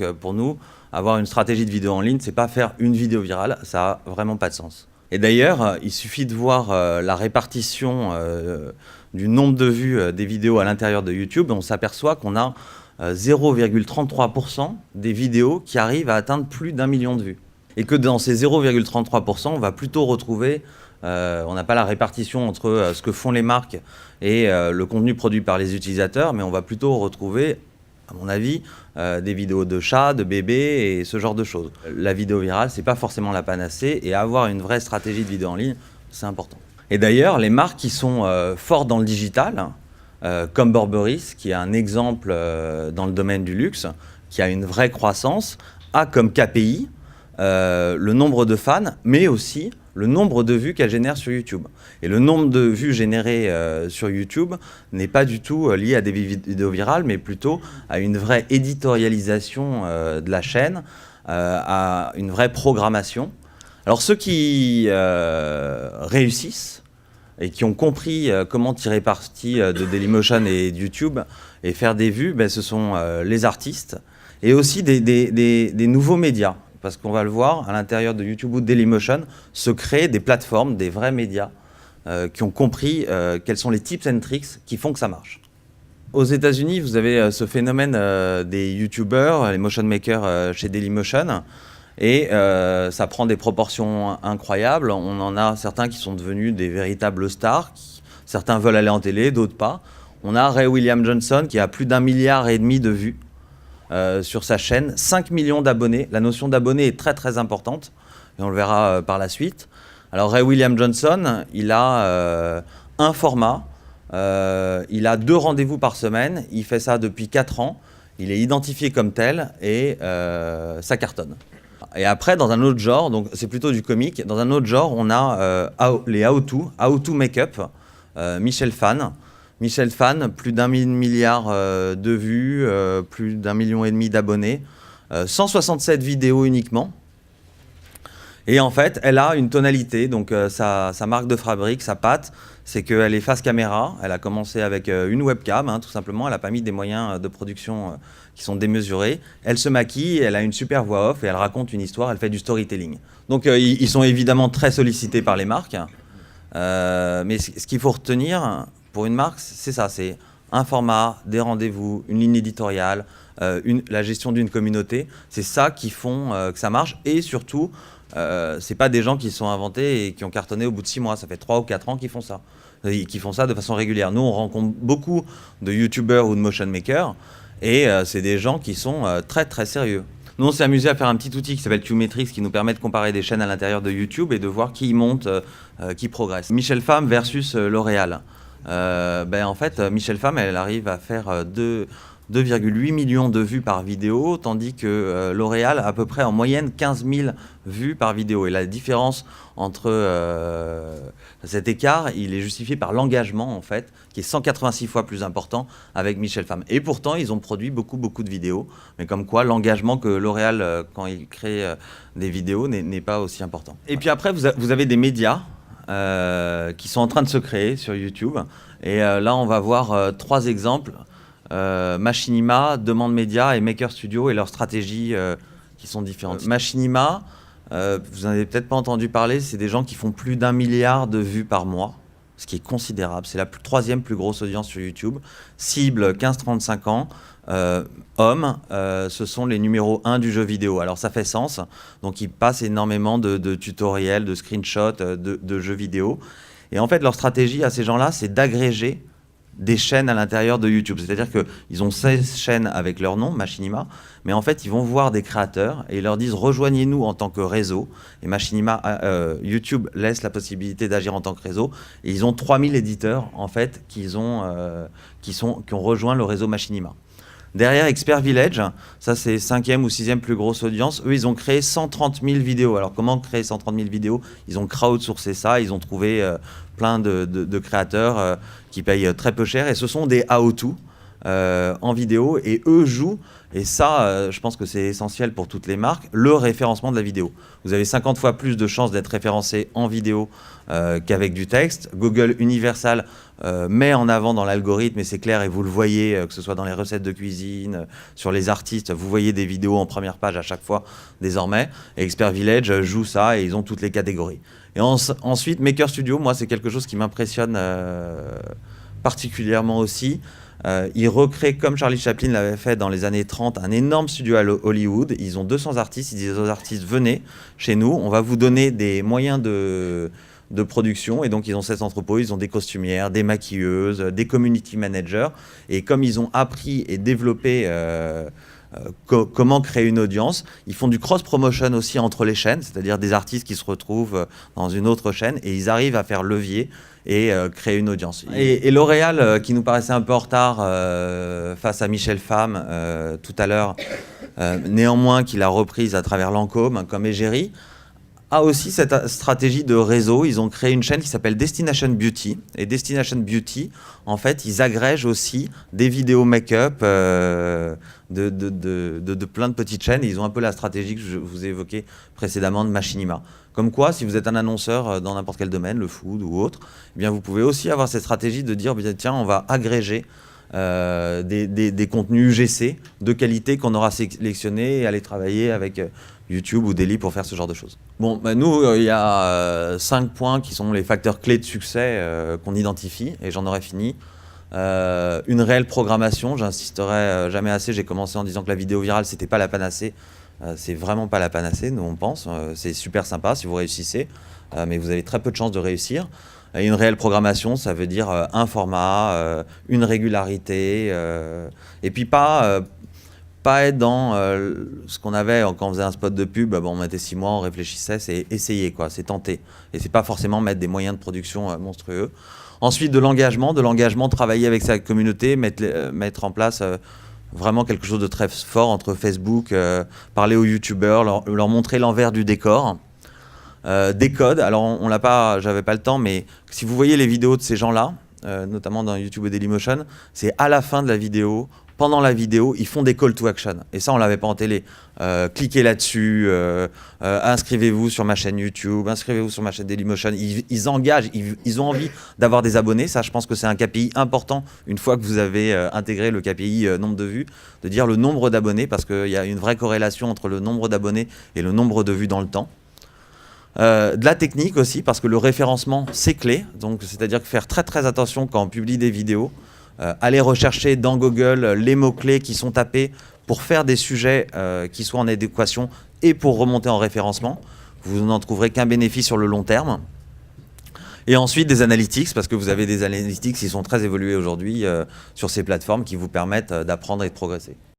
Donc pour nous, avoir une stratégie de vidéo en ligne, c'est pas faire une vidéo virale, ça a vraiment pas de sens. Et d'ailleurs, il suffit de voir la répartition du nombre de vues des vidéos à l'intérieur de YouTube, on s'aperçoit qu'on a 0,33% des vidéos qui arrivent à atteindre plus d'1 million de vues. Et que dans ces 0,33%, on va plutôt retrouver, on n'a pas la répartition entre ce que font les marques et le contenu produit par les utilisateurs, mais on va plutôt retrouver, à mon avis, des vidéos de chats, de bébés et ce genre de choses. La vidéo virale, c'est pas forcément la panacée, et avoir une vraie stratégie de vidéo en ligne, c'est important. Et d'ailleurs, les marques qui sont fortes dans le digital, comme Burberry, qui est un exemple dans le domaine du luxe, qui a une vraie croissance, a comme KPI le nombre de fans, mais aussi le nombre de vues qu'elle génère sur YouTube. Et le nombre de vues générées sur YouTube n'est pas du tout lié à des vidéos virales, mais plutôt à une vraie éditorialisation de la chaîne, à une vraie programmation. Alors ceux qui réussissent et qui ont compris comment tirer parti de Dailymotion et de YouTube et faire des vues, ce sont les artistes et aussi des nouveaux médias. Parce qu'on va le voir, à l'intérieur de YouTube ou de Dailymotion, se créent des plateformes, des vrais médias qui ont compris quels sont les tips and tricks qui font que ça marche. Aux États-Unis, vous avez ce phénomène des YouTubers, les motion makers chez Dailymotion, et ça prend des proportions incroyables. On en a certains qui sont devenus des véritables stars, certains veulent aller en télé, d'autres pas. On a Ray William Johnson qui a plus d'1,5 milliard de vues sur sa chaîne, 5 millions d'abonnés. La notion d'abonnés est très très importante, et on le verra par la suite. Alors Ray William Johnson, il a un format, il a 2 rendez-vous par semaine, il fait ça depuis 4 ans, il est identifié comme tel et ça cartonne. Et après, dans un autre genre, donc c'est plutôt du comique, dans un autre genre, on a les how-to make-up, Michel Fan. Michel Fan, plus d'1 milliard de vues, plus d'1,5 million d'abonnés, 167 vidéos uniquement. Et en fait, elle a une tonalité, donc sa marque de fabrique, sa patte, c'est qu'elle est face caméra. Elle a commencé avec une webcam, tout simplement. Elle n'a pas mis des moyens de production qui sont démesurés. Elle se maquille, elle a une super voix off et elle raconte une histoire, elle fait du storytelling. Donc ils sont évidemment très sollicités par les marques. Mais ce qu'il faut retenir pour une marque, c'est ça, c'est un format, des rendez-vous, une ligne éditoriale, la gestion d'une communauté. C'est ça qui font que ça marche. Et surtout, c'est pas des gens qui se sont inventés et qui ont cartonné au bout de 6 mois. Ça fait 3 ou 4 ans qu'ils font ça. Qui font ça de façon régulière. Nous, on rencontre beaucoup de YouTubers ou de motion makers et c'est des gens qui sont très très sérieux. Nous, on s'est amusé à faire un petit outil qui s'appelle Qmetrics qui nous permet de comparer des chaînes à l'intérieur de YouTube et de voir qui monte, qui progresse. Michel Pham versus L'Oréal. En fait, Michel Pham, elle arrive à faire 2,8 millions de vues par vidéo, tandis que L'Oréal a à peu près en moyenne 15 000 vues par vidéo. Et la différence entre cet écart, il est justifié par l'engagement, en fait, qui est 186 fois plus important avec Michel Pham. Et pourtant, ils ont produit beaucoup de vidéos, mais comme quoi l'engagement que L'Oréal, quand il crée des vidéos, n'est pas aussi important. Et puis après, vous avez des médias qui sont en train de se créer sur YouTube. Et là, on va voir 3 exemples. Machinima, Demande Média et Maker Studio et leurs stratégies qui sont différentes. Machinima, vous n'en avez peut-être pas entendu parler, c'est des gens qui font plus d'1 milliard de vues par mois, ce qui est considérable. C'est la 3e plus grosse audience sur YouTube. Cible 15-35 ans, hommes, ce sont les numéros 1 du jeu vidéo. Alors ça fait sens, donc ils passent énormément de tutoriels, de screenshots, de jeux vidéo. Et en fait, leur stratégie à ces gens-là, c'est d'agréger des chaînes à l'intérieur de YouTube. C'est-à-dire qu'ils ont 16 chaînes avec leur nom, Machinima, mais en fait, ils vont voir des créateurs et ils leur disent « Rejoignez-nous en tant que réseau ». Et Machinima, YouTube laisse la possibilité d'agir en tant que réseau. Et ils ont 3000 éditeurs, en fait, qui ont rejoint le réseau Machinima. Derrière Expert Village, ça c'est 5e ou 6e plus grosse audience, eux ils ont créé 130 000 vidéos. Alors comment créer 130 000 vidéos? Ils ont crowdsourcé ça, ils ont trouvé plein de créateurs qui payent très peu cher et ce sont des how-to en vidéo et eux jouent, et ça je pense que c'est essentiel pour toutes les marques, le référencement de la vidéo. Vous avez 50 fois plus de chances d'être référencé en vidéo qu'avec du texte. Google Universal met en avant dans l'algorithme, et c'est clair, et vous le voyez, que ce soit dans les recettes de cuisine, sur les artistes, vous voyez des vidéos en première page à chaque fois, désormais. Et Expert Village joue ça, et ils ont toutes les catégories. Et ensuite, Maker Studio, moi, c'est quelque chose qui m'impressionne particulièrement aussi. Ils recréent, comme Charlie Chaplin l'avait fait dans les années 30, un énorme studio à Hollywood. Ils ont 200 artistes. Ils disent aux artistes, venez chez nous, on va vous donner des moyens de production. Et donc, ils ont 7 entrepôts, ils ont des costumières, des maquilleuses, des community managers. Et comme ils ont appris et développé comment créer une audience, ils font du cross-promotion aussi entre les chaînes, c'est-à-dire des artistes qui se retrouvent dans une autre chaîne et ils arrivent à faire levier et créer une audience. Et L'Oréal, qui nous paraissait un peu en retard face à Michel Pham tout à l'heure, néanmoins qui l'a reprise à travers Lancôme comme Égérie, a aussi cette stratégie de réseau. Ils ont créé une chaîne qui s'appelle Destination Beauty. Et Destination Beauty, en fait, ils agrègent aussi des vidéos make-up de plein de petites chaînes. Et ils ont un peu la stratégie que je vous ai évoquée précédemment de Machinima. Comme quoi, si vous êtes un annonceur dans n'importe quel domaine, le food ou autre, eh bien, vous pouvez aussi avoir cette stratégie de dire, tiens, on va agréger des contenus UGC de qualité qu'on aura sélectionnés et aller travailler avec YouTube ou Daily pour faire ce genre de choses. Bon, nous, il y a 5 points qui sont les facteurs clés de succès qu'on identifie, et j'en aurais fini. Une réelle programmation, j'insisterai jamais assez, j'ai commencé en disant que la vidéo virale, c'était pas la panacée. C'est vraiment pas la panacée, nous on pense. C'est super sympa si vous réussissez, mais vous avez très peu de chances de réussir. Et une réelle programmation, ça veut dire un format, une régularité, et puis pas être dans ce qu'on avait quand on faisait un spot de pub, on mettait 6 mois, on réfléchissait, c'est essayer, quoi, c'est tenter. Et c'est pas forcément mettre des moyens de production monstrueux. Ensuite, de l'engagement, travailler avec sa communauté, mettre en place vraiment quelque chose de très fort entre Facebook, parler aux youtubeurs, leur montrer l'envers du décor. Des codes, alors on l'a pas, j'avais pas le temps, mais si vous voyez les vidéos de ces gens-là, notamment dans YouTube et Dailymotion, c'est à la fin de la vidéo, pendant la vidéo, ils font des call to action. Et ça, on l'avait pas en télé. Cliquez là-dessus, inscrivez-vous sur ma chaîne YouTube, inscrivez-vous sur ma chaîne Dailymotion. Ils engagent, ils ont envie d'avoir des abonnés. Ça, je pense que c'est un KPI important, une fois que vous avez intégré le KPI nombre de vues, de dire le nombre d'abonnés, parce qu'il y a une vraie corrélation entre le nombre d'abonnés et le nombre de vues dans le temps. De la technique aussi, parce que le référencement, c'est clé. Donc, c'est-à-dire que faire très très attention quand on publie des vidéos. Aller rechercher dans Google les mots-clés qui sont tapés pour faire des sujets qui soient en adéquation et pour remonter en référencement. Vous n'en trouverez qu'un bénéfice sur le long terme. Et ensuite des analytics, parce que vous avez des analytics qui sont très évolués aujourd'hui sur ces plateformes qui vous permettent d'apprendre et de progresser.